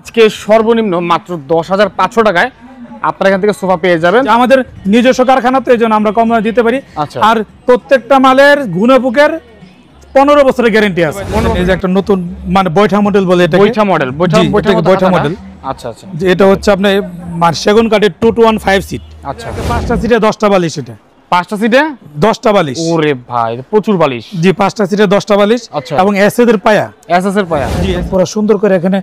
আজকে সর্বনিম্ন মাত্র 10,500 টাকায় আপনারা এখান থেকে সোফা পেয়ে যাবেন। আমাদের নিজস্ব কারখানা, তো এই জন্য আমরা কম দিতে পারি। আচ্ছা। আর প্রত্যেকটা মালের গুণপুকের 15 বছরের গ্যারান্টি আছে। এই যে একটা নতুন মানে বৈঠা মডেল বলে, এটা বৈঠা মডেল, বৈঠা মডেল। আচ্ছা আচ্ছা, যে এটা হচ্ছে আপনার মানে সেগুন কাঠের 2-1-5 সিট। আচ্ছা, 5টা সিটে 10টা বালিশ। এটা 5টা সিটে 10টা বালিশ। ওরে ভাই, প্রচুর বালিশ। জি, 5টা সিটে 10টা বালিশ। আচ্ছা। এবং এসএস এর পায়া, এসএস এর পায়া। জি, পুরো সুন্দর করে এখানে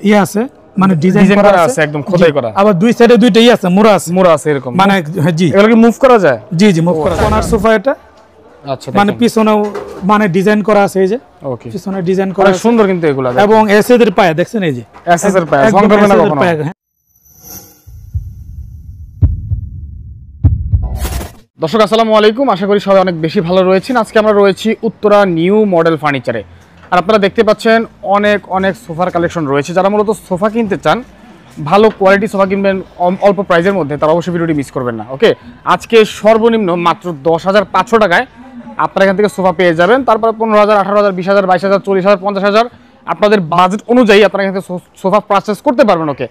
ইয়ে আছে, মানে ডিজাইন করা আছে, একদম খোদাই করা। আবার দুই সাইডে দুইটা ইয়ে আছে, মোড়া আছে। মোড়া আছে এরকম, মানে জি, এগুলো কি মুভ করা যায়? জি জি, মুভ করা। কর্নার সোফা এটা। আচ্ছা, মানে পিছনেও মানে ডিজাইন করা আছে, এই যে ওকে, পিছনে ডিজাইন করা আছে সুন্দর কিন্তু এগুলা। এবং এসএস এর পায়া দেখছেন, এই যে এসএস এর পায়া, জং ধরবে না কখনো। দর্শক আসসালামু আলাইকুম, আশা করি সবাই অনেক বেশি ভালো রয়েছেন। আজকে আমরা রয়েছি উত্তরা নিউ মডেল ফার্নিচারে। আর আপনারা দেখতে পাচ্ছেন অনেক অনেক সোফার কালেকশন রয়েছে। যারা মূলত সোফা কিনতে চান, ভালো কোয়ালিটি সোফা কিনবেন অল্প প্রাইসের মধ্যে, তারা অবশ্যই ভিডিওটি মিস করবেন না। ওকে, আজকে সর্বনিম্ন মাত্র 10,500 টাকায় আপনারা এখান থেকে সোফা পেয়ে যাবেন। তারপর 15,000, 18,000, 20,000, 22,000, 40,000, 50,000 আপনাদের বাজেট অনুযায়ী আপনারা এখান থেকে সোফা পারচেস করতে পারবেন। ওকে,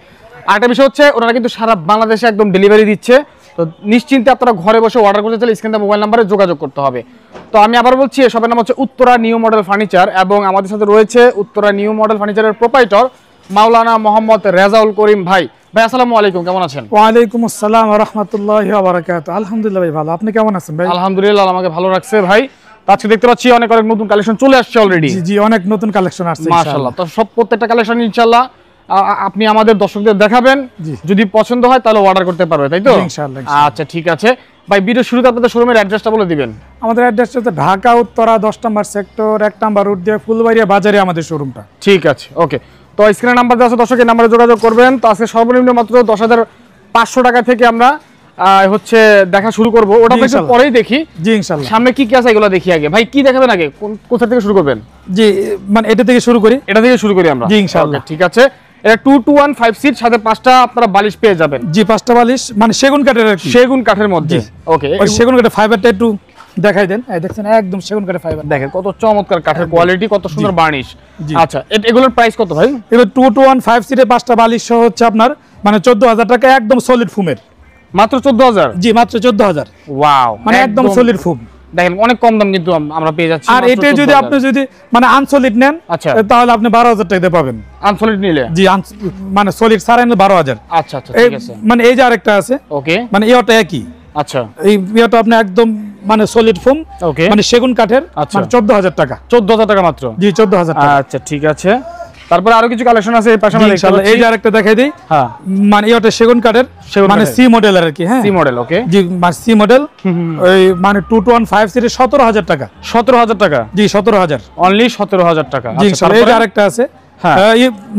আরেকটা বিষয় হচ্ছে ওনারা কিন্তু সারা বাংলাদেশে একদম ডেলিভারি দিচ্ছে। তো নিশ্চিন্তে আপনারা ঘরে বসে অর্ডার করতে চাইলে স্ক্রিনে মোবাইল নাম্বারে যোগাযোগ করতে হবে। তো আমি আবার বলছি, সবার নাম হচ্ছে উত্তরা নিউ মডেল ফার্নিচার, এবং আমাদের সাথে রয়েছে উত্তরা নিউ মডেল ফার্নিচারের প্রোপাইটর মাওলানা মোহাম্মদ রেজাউল করিম ভাই। ভাই আসসালামু আলাইকুম, কেমন আছেন? ওয়ালাইকুম আসসালাম ওয়া রাহমাতুল্লাহি ওয়া বারাকাতুহু। আলহামদুলিল্লাহ ভাই, ভালো। আপনি কেমন আছেন ভাই? আলহামদুলিল্লাহ, আমাকে ভালো রাখছে ভাই। আজকে দেখতে পাচ্ছি অনেক অনেক নতুন কালেকশন চলে আসছে অলরেডি। জি জি, অনেক নতুন কালেকশন আসছে মাশাআল্লাহ। তো সব প্রত্যেকটা কালেকশন ইনশাআল্লাহ আপনি আমাদের দর্শকদের দেখাবেন, যদি পছন্দ হয় তাহলে অর্ডার করতে পারবে, তাই তো? ইনশাআল্লাহ। আচ্ছা, ঠিক আছে ভাই। ভিডিও শুরুতে আপনাদের শোরুমের অ্যাড্রেসটা বলে দিবেন। আমাদের অ্যাড্রেসটা হচ্ছে ঢাকা উত্তরা 10 নম্বর সেক্টর 1 নম্বর রোড দিয়ে ফুলবাড়িয়া বাজারে আমাদের শোরুমটা। ঠিক আছে, ওকে। তো স্ক্রিনে নাম্বার দেওয়া আছে, দর্শকের নাম্বারে যোগাযোগ করবেন। তো আজকে সর্বনিম্ন মাত্র 10,500 টাকা থেকে আমরা হচ্ছে দেখা শুরু করব। ওটা একটু পরেই দেখি। জি ইনশাআল্লাহ। সামনে কি কি আছে এগুলো দেখি আগে। ভাই কি দেখাবেন আগে, কোথা থেকে শুরু করবেন? জি, মানে এটা থেকে শুরু করি। এটা থেকে শুরু করি আমরা। জি ইনশাআল্লাহ। ঠিক আছে। এটা 2-1-5 সিট, সাথে 5টা আপনারা বালিশ পেয়ে যাবেন। জি, 5টা বালিশ, মানে সেগুন কাঠের আর কি। সেগুন কাঠের মধ্যে। ওকে, ওই সেগুন কাঠের ফাইবারটা একটু দেখাই দেন। এই দেখছেন, একদম সেগুন কাঠের ফাইবার। দেখেন কত চমৎকার কাঠের কোয়ালিটি, কত সুন্দর বার্নিশ। আচ্ছা, এগুলোর প্রাইস কত ভাই? এগুলো 2-1-5 সিটে 5টা বালিশ সহ হচ্ছে আপনার মানে 14,000 টাকা, একদম সলিড ফুমের। মাত্র 14,000? জি, মাত্র 14,000। ওয়াও, মানে একদম সলিড ফুম। দেখেন অনেক কম দাম কিন্তু আমরা পেয়ে যাচ্ছি। আর এটা যদি আপনি যদি মানে আনসলিড নেন, আচ্ছা, তাহলে আপনি 12,000 টাকাতে পাবেন। আনসলিড নিলে? জি, মানে সলিড ছাড়া নিলে 12,000। আচ্ছা আচ্ছা, ঠিক আছে। মানে এই যে আরেকটা আছে, ওকে, মানে ইটা একই। আচ্ছা, এই ইটা আপনি একদম মানে সলিড ফোম, ওকে, মানে সেগুন কাঠের, মানে 14,000 টাকা। 14,000 টাকা মাত্র? জি, 14,000 টাকা। আচ্ছা, ঠিক আছে। তারপর আরো কিছু কালেকশন আছে এই পাশে আমরা দেখতে পাচ্ছি। এই যে আরেকটা দেখাই দেই। হ্যাঁ, মানে ইটা সেগুন কাঠের, মানে সি মডেলের আর কি। হ্যাঁ, সি মডেল। ওকে, জি, মানে সি মডেল। ওই মানে 2-1-5 সিটে 17,000 টাকা। 17,000 টাকা? জি, 17,000 অনলি 17,000 টাকা। জি, এই যে আরেকটা আছে। হ্যাঁ,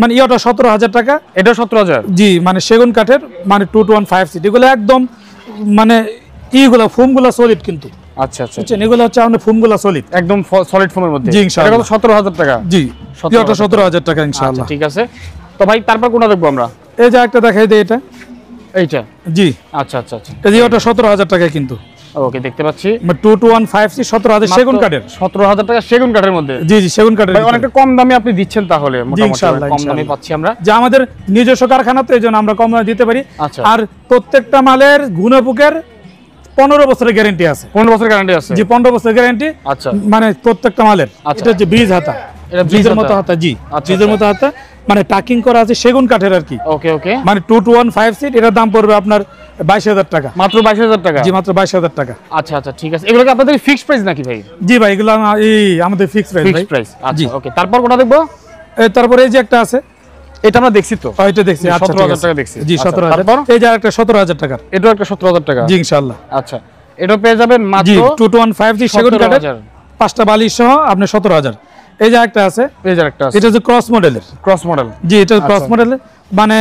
মানে ইটা 17,000 টাকা। এটা 17,000? জি, মানে সেগুন কাঠের, মানে 2-1-5 সিট। এগুলো একদম মানে ইগুলো ফোমগুলো সলিড কিন্তু। আচ্ছা আচ্ছা, এগুলো হচ্ছে আমাদের ফোমগুলো সলিড, একদম সলিড ফোমের মধ্যে। জি ইনশাআল্লাহ। এটা 17,000 টাকা? জি, এটা 17,000 টাকা ইনশাআল্লাহ। ঠিক আছে। তো ভাই তারপর কোনটা দেখবো আমরা? এই যে একটা দেখাই দেই, এটা। এইটা? জি, আচ্ছা আচ্ছা আচ্ছা, এই যে ওটা 17,000 টাকা কিন্তু। ওকে, দেখতে পাচ্ছি 2-1-5 সিট 17,000 সেগুন কাঠের। 17,000 টাকা সেগুন কাঠের মধ্যে? জি জি, সেগুন কাঠের। ভাই অনেকটা কম দামে আপনি দিচ্ছেন তাহলে, মোটামুটি কম দামে পাচ্ছি আমরা। যে আমাদের নিজস্ব কারখানা, তো এই জন্য আমরা কম দামে দিতে পারি। আচ্ছা। আর প্রত্যেকটা মালের গুণপুকের 15 বছরের গ্যারান্টি আছে। 15 বছরের গ্যারান্টি আছে? জি, 15 বছরের গ্যারান্টি। আচ্ছা, মানে প্রত্যেকটা মালের। এটা হচ্ছে ব্রিজ হাতা, এটা ব্রিজের মতো হাতা। জি, ব্রিজের মতো হাতা, মানে টাকিং করা আছে সেগুন কাঠের আর কি। ওকে ওকে, মানে 2-1-5 সিট, এটার দাম পড়বে আপনার 22,000 টাকা। মাত্র 22,000 টাকা? জি, মাত্র 22,000 টাকা। আচ্ছা আচ্ছা, ঠিক আছে। এগুলো কি আপনাদের ফিক্সড প্রাইস নাকি ভাই? জি ভাই, এগুলো এই আমাদের ফিক্সড প্রাইস। ফিক্সড প্রাইস, আচ্ছা ওকে। তারপর কোনটা দেখবো? তারপরে এই যে একটা আছে, এটা আমরা দেখছি তো। এটা দেখছি। 17,000 টাকা দেখছি। জি, 17,000। তারপর এই যে আরেকটা 17,000 টাকা। এটাও একটা 17,000 টাকা? জি ইনশাআল্লাহ। আচ্ছা, এটা পেয়ে যাবেন মাত্র 2-1-5 জি, সেগুন কাঠের 5টা বালিশ সহ আপনি 17,000। এই যে একটা আছে, এই যে একটা আছে, এটা হচ্ছে ক্রস মডেলের। Cross model? জি, এটা ক্রস মডেলের, মানে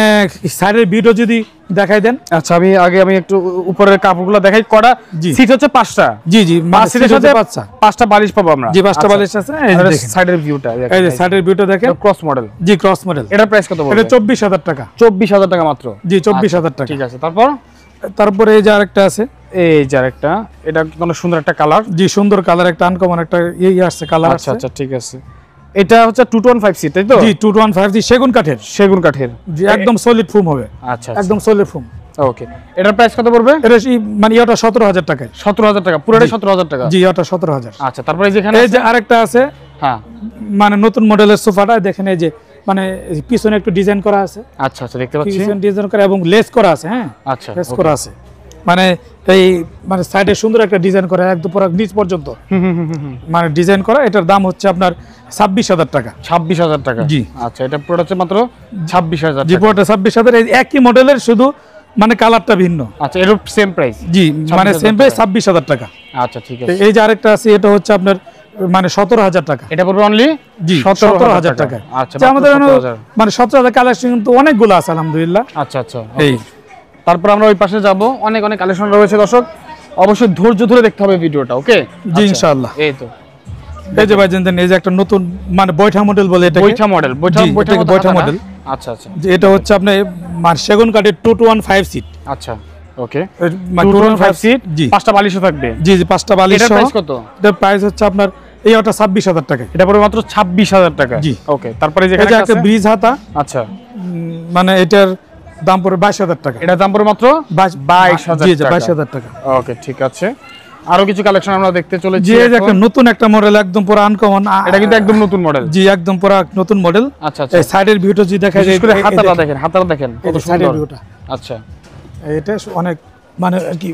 সাইডের ভিডিও যদি দেখাই দেন। আচ্ছা, আমি একটু উপরের কাপড়গুলো দেখাই। কটা সিট হচ্ছে? 5টা? জি জি, মানে সিটের সাথে 5টা বালিশ পাবো আমরা? জি, 5টা বালিশ আছে। এই দেখেন সাইডের ভিউটা, এই যে সাইডের ভিউটা দেখেন। Cross model? জি, ক্রস মডেল। এটা প্রাইস কত বলবো? এটা 24,000 টাকা। 24,000 টাকা মাত্র? জি, 24,000 টাকা। ঠিক আছে। তারপরে এই যে আরেকটা আছে, এই যে আরেকটা, এটা অনেক সুন্দর একটা কালার। জি, সুন্দর কালার, একটা আনকমন একটা আসছে কালার। আচ্ছা আচ্ছা, ঠিক আছে। এটা হচ্ছে 215 সিট তাই তো? জি 215 সেগুন কাঠের। সেগুন কাঠের। জি একদম সলিড ফোম হবে। আচ্ছা একদম সলিড ফোম। ওকে, এটার প্রাইস কত পড়বে? এটা মানে এটা 17000 টাকায়। 17000 টাকা, পুরোটাই 17000 টাকা। জি এটা 17000। আচ্ছা, তারপরে যেখানে এই যে আরেকটা আছে, হ্যাঁ মানে নতুন মডেলের সোফাটা দেখেন, এই যে মানে পিছনে একটু ডিজাইন করা আছে। আচ্ছা আচ্ছা, দেখতে পাচ্ছি পিছনে ডিজাইন করা এবং লেস করা আছে। হ্যাঁ আচ্ছা, লেস করা আছে, মানে এই মানে সাইডে সুন্দর একটা ডিজাইন করা একদম পুরো নিচ পর্যন্ত মানে ডিজাইন করা। এটার দাম হচ্ছে আপনার 26000 টাকা। 26000 টাকা। জি আচ্ছা, এটা পুরোটা হচ্ছে মাত্র 26000 জি টাকা। পুরোটা 26000। এই একই মডেলের, শুধু মানে কালারটা ভিন্ন। আচ্ছা, এর সেম প্রাইস? জি মানে সেম প্রাইস 26000 টাকা। আচ্ছা ঠিক আছে। এই যে আরেকটা আছে, এটা হচ্ছে আপনার মানে 17000 টাকা। এটা পড়বে অনলি জি 17000 টাকা। আচ্ছা, আমাদের মানে 17000 কালেকশন কিন্তু অনেকগুলো আছে আলহামদুলিল্লাহ। আচ্ছা আচ্ছা, এই তারপর আমরা ওই পাশে যাব, অনেক অনেক কালেকশন রয়েছে দর্শক, অবশ্যই ধৈর্য ধরে দেখতে হবে ভিডিওটা। ওকে জি ইনশাআল্লাহ। এই তো এই যে ভাই জানেন, এই যে একটা নতুন মানে বৈঠা মডেল বলে, এটা বৈঠা মডেল। বৈঠা মডেল। আচ্ছা আচ্ছা, যে এটা হচ্ছে আপনার মানে সেগুন কাঠের 215 সিট। আচ্ছা ওকে, মানে 215 সিট, জি 5টা বালিশও থাকবে। জি জি 5টা বালিশ। এটার প্রাইস কত? এটার প্রাইস হচ্ছে আপনার এই ওটা 26000 টাকা। এটা পড়বে মাত্র 26000 টাকা। জি ওকে, তারপরে এই যেখানে যে একটা ব্রিজ হাতা, আচ্ছা মানে এটার দাম পড়বে 22000 টাকা। এটা দাম পড়বে মাত্র 22000 জি টাকা। 22000 টাকা। ওকে ঠিক আছে, আরো কিছু কালেকশন আমরা দেখতে চলেছি। জি এই যে একটা নতুন একটা মডেল, একদম পুরো আনকমন। এটা কিন্তু একদম নতুন মডেল। জি একদম পুরো নতুন মডেল। আচ্ছা আচ্ছা, এই সাইডের ভিউটা যদি দেখা যায়, বিশেষ করে হাতাটা দেখেন, হাতাটা দেখেন কত সাইডের সুন্দর। ভিউটা আচ্ছা, এটা অনেক মানে আর কি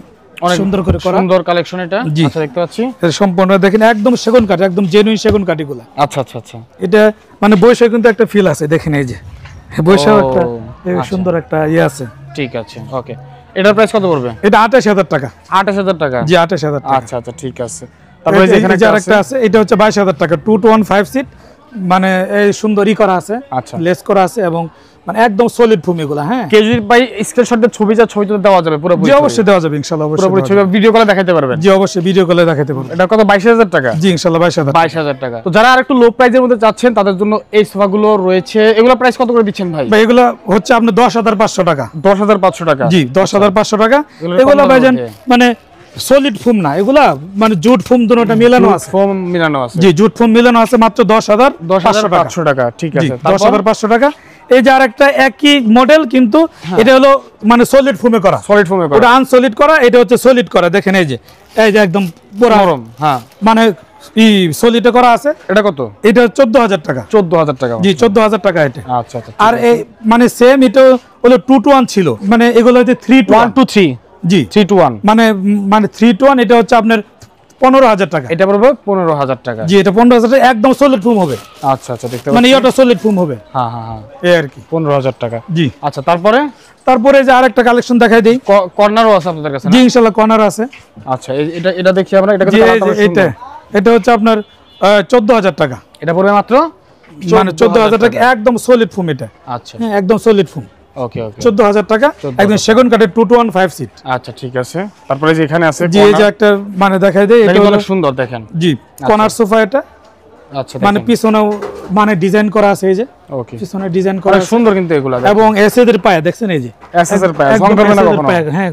অনেক সুন্দর করে করা, সুন্দর কালেকশন এটা। জি। আচ্ছা, দেখতে পাচ্ছি এটা সম্পূর্ণ দেখেন একদম সেগুন কাঠ, একদম জেনুইন সেগুন কাঠিগুলা। আচ্ছা আচ্ছা আচ্ছা, এটা মানে বৈশাখ কিন্তু একটা ফিল আছে, দেখেন এই যে বৈশাখ একটা এই আচ্ছা। সুন্দর একটা ইয়ে আছে। ঠিক আছে ওকে, এটার প্রাইস কত পড়বে? এটা 28000 টাকা। 28000 টাকা। জি 28000 টাকা। আচ্ছা আচ্ছা ঠিক আছে, তারপরে যেখানে যে আরেকটা আছে, এটা হচ্ছে 22000 টাকা। 215 সিট, মানে এই সুন্দরই করা আছে, আচ্ছা, লেস করা আছে এবং মানে একদম সলিড ভূমিগুলা। হ্যাঁ কেউ যদি ভাই স্ক্রিনশট দিয়ে ছবি তো দেওয়া যাবে পুরো? জি অবশ্যই দেওয়া যাবে ইনশাআল্লাহ, অবশ্যই পুরো ছবি ভিডিও কলে দেখাতে পারবেন? জি অবশ্যই ভিডিও কলে দেখাতে পারবেন। এটা কত? 22000 টাকা। জি ইনশাআল্লাহ 22000 টাকা। তো যারা আরেকটু লো প্রাইসের মধ্যে চাচ্ছেন তাদের জন্য এই সোফাগুলো রয়েছে। এগুলো প্রাইস কত করে দিচ্ছেন ভাই? ভাই এগুলো হচ্ছে আপনার 10500 টাকা। 10500 টাকা। জি 10500 টাকা। এগুলো এগুলো কম ভাইজান দামের মধ্যে। মানে সলিড ফোম না, এগুলা মানে জুট ফোম দুটোটা মিলানো আছে। ফোম মিলানো আছে। জি জুট ফোম মিলানো আছে, মাত্র 10500 টাকা। ঠিক আছে, 10500 টাকা। এই যে আরেকটা একই মডেল, কিন্তু এটা হলো মানে সলিড ফোমে করা। সলিড ফোমে করা। ওটা আনসলিড করা, এটা হচ্ছে সলিড করা। দেখেন এই যে একদম পুরো নরম। হ্যাঁ, মানে সলিডে করা আছে। এটা কত? এটা 14000 টাকা। 14000 টাকা। জি 14000 টাকা এটা। আচ্ছা আচ্ছা, আর এই মানে সেম এটা হলো 2 to 1 ছিল, মানে এগুলো হচ্ছে 3 to 1 to 3। জি 3 to 1, মানে 3 to 1। এটা হচ্ছে আপনার 15000 টাকা। এটা পড়বে 15000 টাকা। জি এটা 15000 টাকা, একদম সলিড ফোম হবে। আচ্ছা আচ্ছা, দেখতে মানে পাচ্ছি। এটা সলিড ফোম হবে। হ্যাঁ হ্যাঁ হ্যাঁ, এই আর কি 15000 টাকা। জি আচ্ছা, তারপরে যে আরেকটা কালেকশন দেখাই দেই। কর্নারও আছে আপনাদের কাছে? জি ইনশাআল্লাহ কর্নার আছে। আচ্ছা, এটা দেখি আমরা। এটা জি এটা হচ্ছে আপনার 14000 টাকা। এটা পড়বে মাত্র মানে 14000 টাকা, একদম সলিড ফোম এটা। আচ্ছা, হ্যাঁ একদম সলিড ফোম। ওকে ওকে, 14000 টাকা, একদম সেগুন কাঠের 215 সিট। আচ্ছা ঠিক আছে। তারপরে যে এখানে আছে, জি এই যে একটা মানে দেখাই দেই, এটা অনেক সুন্দর দেখেন। জি কর্নার সোফা এটা। আচ্ছা, মানে পিছনেও মানে ডিজাইন করা আছে, এই যে ওকে, পিছনে ডিজাইন করা অনেক সুন্দর কিন্তু এগুলা। এবং এসএস এর পায়া দেখছেন, এই যে এসএস এর পায়া জং করবে না কখনো? হ্যাঁ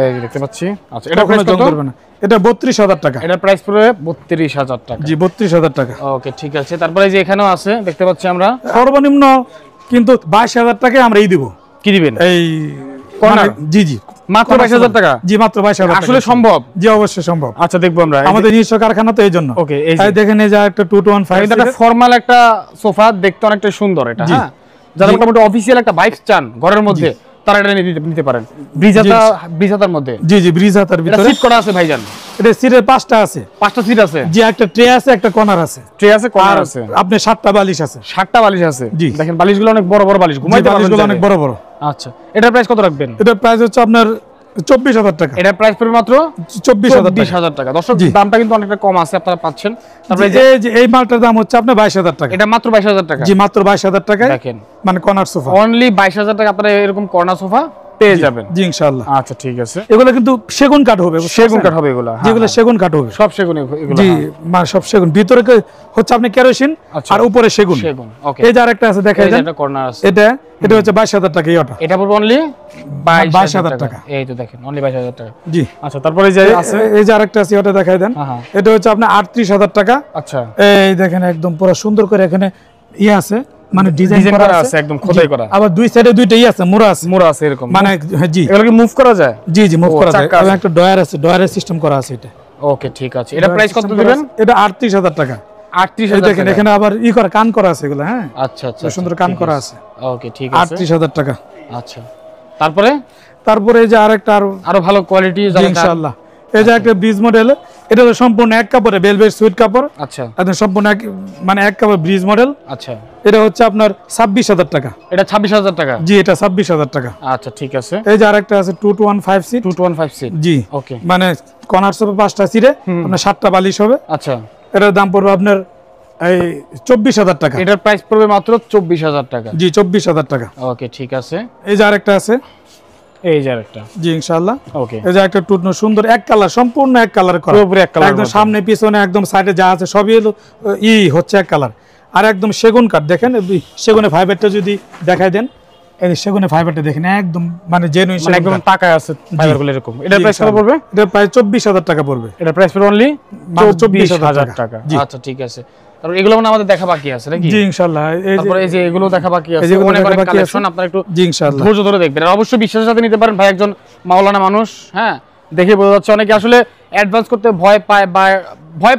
এই যে দেখতে পাচ্ছি। আচ্ছা, এটা প্রাইস কত? করবে না, এটা 32000 টাকা। এটা প্রাইস পড়বে 32000 টাকা। জি 32000 টাকা। ওকে ঠিক আছে। তারপরে যে এখানেও আছে দেখতে পাচ্ছি আমরা। সর্বনিম্ন কিন্তু 22000 টাকায় আমরা দিব। কি দিবেন? এই কর্নার? জি জি মাত্র 22000 টাকা? জি মাত্র 22000 টাকা। আসলে সম্ভব? জি অবশ্যই সম্ভব। আচ্ছা, দেখবো আমরা। আমাদের নিজস্ব কারখানা তো এই জন্য। ওকে, এই তাই দেখেন এই যে একটা 215 এটা ফর্মাল একটা সোফা, দেখতে অনেকটা সুন্দর এটা। হ্যাঁ, যারা মোটামুটি অফিসিয়াল একটা বাইক চান ঘরের মধ্যে, তারা এটা নিতে পারেন। ব্রিজাতার মধ্যে। জি জি ব্রিজাতার এটা ভিতরে সিট করা আছে ভাইজান? এটা সিটের 5টা আছে। 5টা সিট আছে? জি একটা ট্রে আছে, একটা কর্নার আছে। ট্রে আছে, কর্নার আছে। আপনি 7টা বালিশ আছে। 7টা বালিশ আছে। জি দেখেন বালিশগুলো অনেক বড় বড় বালিশ, ঘুমাইতে পারবেন। বালিশগুলো অনেক বড় বড়। আচ্ছা, এটার প্রাইস কত রাখবেন? এটার প্রাইস হচ্ছে আপনার 24000 টাকা। এটার প্রাইস পড়বে মাত্র 24000 টাকা। দর্শক, দামটা কিন্তু অনেকটা কম আছে, আপনারা পাচ্ছেন। তারপরে এই মালটার দাম হচ্ছে আপনার 22000 টাকা। এটা মাত্র 22000 টাকা? জি মাত্র 22000 টাকায়। দেখেন মানে কর্নার সোফা অনলি 22000 টাকা আপনারা এরকম কর্নার সোফা পেয়ে যাবেন। জি ইনশাআল্লাহ। আচ্ছা ঠিক আছে, এগুলো কিন্তু সেগুন কাঠ হবে, সেগুন কাঠ হবে এগুলো, যেগুলো সেগুন কাঠ হবে সব সেগুন এগুলো। জি মানে সব সেগুন, ভিতরে হচ্ছে আপনি কেরোসিন আর উপরে সেগুন। ওকে, এই যে আরেকটা আছে দেখাই দেন, এটা কর্নার আছে, এটা হচ্ছে 22,000 টাকা। এটা পড়বে অনলি 22,000 টাকা। এই তো দেখেন অনলি 22,000 টাকা। জি আচ্ছা, তারপরে যে আছে এই যে আরেকটা আছে, ওটা দেখাই দেন। এটা হচ্ছে আপনার 38,000 টাকা। আচ্ছা, এই দেখেন একদম পুরো সুন্দর করে এখানে ইয়ে আছে, মানে ডিজাইন করা আছে, একদম খোদাই করা। আবার দুই সাইডে দুইটাই আছে, মোড়া আছে এরকম, মানে জি এগুলো কি মুভ করা যায়? জি মুভ করা যায়। আর একটা ডয়ার আছে, ডয়ারের সিস্টেম করা আছে এটা। ওকে ঠিক আছে, এটা প্রাইস কত দিবেন? এটা 38,000 টাকা। 38,000 দেখেন এখানে আবার করা কান করা আছে এগুলো। হ্যাঁ আচ্ছা আচ্ছা, সুন্দর কান করা আছে। ওকে ঠিক আছে, 38,000 টাকা। আচ্ছা, তারপরে এই যে আরেকটা আরো ভালো কোয়ালিটি ইনশাআল্লাহ। এই যে একটা ব্রিজ মডেল, এটা তো সম্পূর্ণ এক কাপড়ে ভেলভেট সুইট কাপড়। আচ্ছা, একদম সম্পূর্ণ মানে এক কাপড় ব্রিজ মডেল। আচ্ছা, এটা হচ্ছে আপনার 26,000 টাকা। এটা 26,000 টাকা? জি এটা 26,000 টাকা। আচ্ছা ঠিক আছে। এই যে আরেকটা আছে 215 সিট। 215 সিট, জি ওকে, মানে কর্নার হবে 5টা সিটে, আপনার 7টা বালিশ হবে। আচ্ছা, এটার দাম পড়বে আপনার এই 24,000 টাকা। এটার প্রাইস পড়বে মাত্র 24,000 টাকা। জি 24,000 টাকা। ওকে ঠিক আছে। এই যে আরেকটা আছে, এই যে আরেকটা, জি ইনশাআল্লাহ। ওকে, এই যে একটা টুটনো সুন্দর এক কালার, সম্পূর্ণ এক কালার করা, পুরোপুরি এক কালার, একদম সামনে পিছনে একদম সাইডে যা আছে সবই হচ্ছে এক কালার। আর একদম সেগুন কাঠ, দেখেন সেগুনের ফাইবারটা যদি দেখাই দেন, এই সেগুনের ফাইবারটা দেখেন একদম মানে জেনুইন, মানে একদম টাকায় আছে ফাইবারগুলো এরকম। এটার প্রাইস কত পড়বে? এটা প্রায় 24,000 টাকা পড়বে। এটা প্রাইস পড়বে অনলি 24,000 টাকা। আচ্ছা ঠিক আছে, তারপর এগুলো মানে আমাদের দেখা বাকি আছে নাকি? জি ইনশাআল্লাহ। তারপর এই যে এগুলো দেখা বাকি আছে, অনেক অনেক কালেকশন, আপনারা একটু জি ইনশাআল্লাহ ধৈর্য ধরে দেখবেন। আর অবশ্যই বিশ্বাসের সাথে নিতে পারেন, ভাই একজন মাওলানা মানুষ। হ্যাঁ, দেখে বোঝা যাচ্ছে অনেকে আসলে অ্যাডভান্স করতে ভয়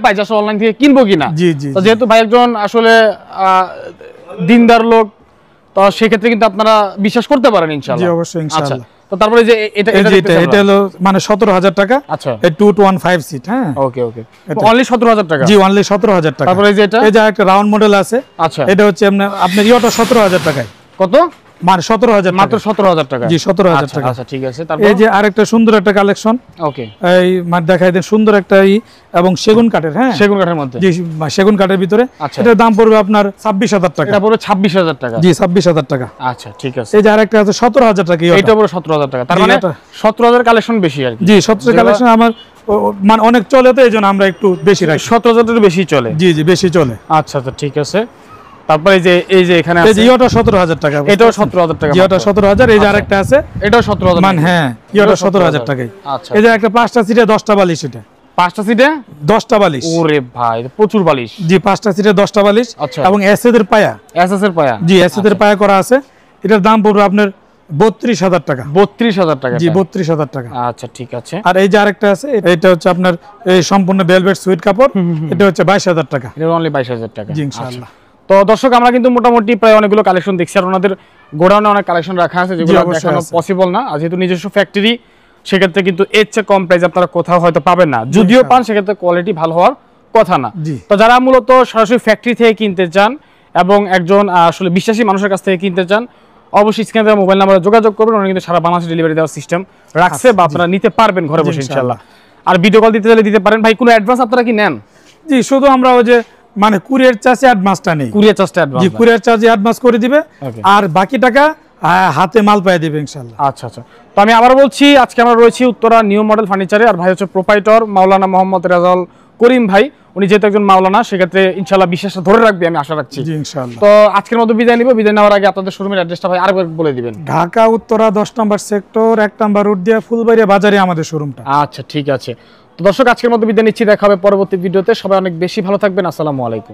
পায় যে আসলে অনলাইন থেকে কিনবো কিনা। জি জি, তো যেহেতু ভাই একজন আসলে দিনদার লোক, তো সেক্ষেত্রে কিন্তু আপনারা বিশ্বাস করতে পারেন ইনশাআল্লাহ। জি অবশ্যই ইনশাআল্লাহ। তো তারপরে যে এটা হলো মানে 17,000 টাকা। আচ্ছা, এই 215 সিট। হ্যাঁ ওকে ওকে, অনলি 17,000 টাকা। জি অনলি 17,000 টাকা। তারপরে এই যে একটা রাউন্ড মডেল আছে। আচ্ছা, এটা হচ্ছে আপনার ইয়োটা 17,000 টাকায়। কত? মানে 17,000, মাত্র 17,000 টাকা। জি 17,000 টাকা। আচ্ছা ঠিক আছে। তারপর এই যে আরেকটা সুন্দর একটা কালেকশন। ওকে, এই মানে দেখাই দেন, সুন্দর একটা এবং সেগুন কাঠের। হ্যাঁ সেগুন কাঠের মধ্যে, জি সেগুন কাঠের ভিতরে। এটার দাম পড়বে আপনার 26,000 টাকা। এটা পড়বে 26,000 টাকা। জি 26,000 টাকা। আচ্ছা ঠিক আছে। এই যে আরেকটা আছে 17,000 টাকা। এটা পড়বে 17,000 টাকা। তার মানে 17,000 কালেকশন বেশি আর কি। জি 17 কালেকশন আমার মানে অনেক চলে, তো এইজন্য আমরা একটু বেশি রাখি। 17,000 এর বেশি চলে। জি জি বেশি চলে। আচ্ছা আচ্ছা ঠিক আছে। তারপর এই যে এখানে আছে, ইয়োটা 17,000 টাকা। এটাও 17,000 টাকা। ইয়োটা 17,000। এই যে আরেকটা আছে, এটাও 17,000 মানে হ্যাঁ ইয়োটা 17,000 টাকাই। আচ্ছা, এই যে একটা 5টা সিটে 10টা বালিশ, এটা 5টা সিটে 10টা বালিশ। ওরে ভাই, প্রচুর বালিশ। জি 5টা সিটে 10টা বালিশ। আচ্ছা, এবং এসএস এর পায়া, এসএস এর পায়া। জি এসএস এর পায়া করা আছে। এটার দাম পড়বে আপনার 32,000 টাকা। 32,000 টাকা? জি 32,000 টাকা। আচ্ছা ঠিক আছে। আর এই যে আরেকটা আছে, এটা হচ্ছে আপনার এই সম্পূর্ণ ভেলভেট সুইট কাপড়। এটা হচ্ছে 22,000 টাকা। এটা অনলি 22,000 টাকা। জি ইনশাআল্লাহ। তো দর্শক, আমরা কিন্তু মোটামুটি প্রায় অনেকগুলো কালেকশন দেখছি, আর ওনাদের গোডাউনে অনেক কালেকশন রাখা আছে যেগুলো দেখানো পসিবল না। আর যেহেতু নিজস্ব ফ্যাক্টরি, সেক্ষেত্রে কিন্তু এর চেয়ে কম প্রাইস আপনারা কোথাও হয়তো পাবেন না। যদিও পান, সেক্ষেত্রে কোয়ালিটি ভালো হওয়ার কথা না। তো যারা মূলত সরাসরি ফ্যাক্টরি থেকে কিনতে চান এবং একজন আসলে বিশ্বাসী মানুষের কাছ থেকে কিনতে চান, অবশ্যই স্ক্রিনে দেওয়া মোবাইল নাম্বারে যোগাযোগ করবেন। ওনারা কিন্তু সারা বাংলাদেশে ডেলিভারি দেওয়ার সিস্টেম রাখছে, বা আপনারা নিতে পারবেন ঘরে বসে ইনশাআল্লাহ। আর ভিডিও কল দিতে চাইলে দিতে পারেন। ভাই কোনো অ্যাডভান্স আপনারা কি নেন? জি শুধু আমরা ওই যে মানে কুরিয়ার চার্জে অ্যাডভান্সটা নেই। কুরিয়ার চার্জটা অ্যাডভান্স? জি কুরিয়ার চার্জে অ্যাডভান্স করে দিবে, আর বাকি টাকা হাতে মাল পেয়ে দিবে ইনশাআল্লাহ। আচ্ছা আচ্ছা। তো আমি আবার বলছি, আজকে আমরা রয়েছি উত্তরা নিউ মডেল ফার্নিচারে। আর ভাই হচ্ছে প্রোপাইটর মাওলানা মোহাম্মদ রেজাউল করিম ভাই। উনি যেহেতু একজন মাওলানা, সেক্ষেত্রে ইনশাআল্লাহ বিশ্বাসটা ধরে রাখবে, আমি আশা রাখছি। জি ইনশাআল্লাহ। তো আজকের মতো বিদায় নিব। বিদায় নেওয়ার আগে আপনাদের শোরুমের অ্যাড্রেসটা ভাই আরেকবার বলে দিবেন। ঢাকা উত্তরা 10 নম্বর সেক্টর 1 নম্বর রোড দিয়ে ফুলবাড়িয়া বাজারে আমাদের শোরুমটা। আচ্ছা ঠিক আছে। তো দর্শক, আজকের মতো বিদায় নিচ্ছি। দেখা হবে পরবর্তী ভিডিওতে। সবাই অনেক বেশি ভালো থাকবেন। আসসালামু আলাইকুম।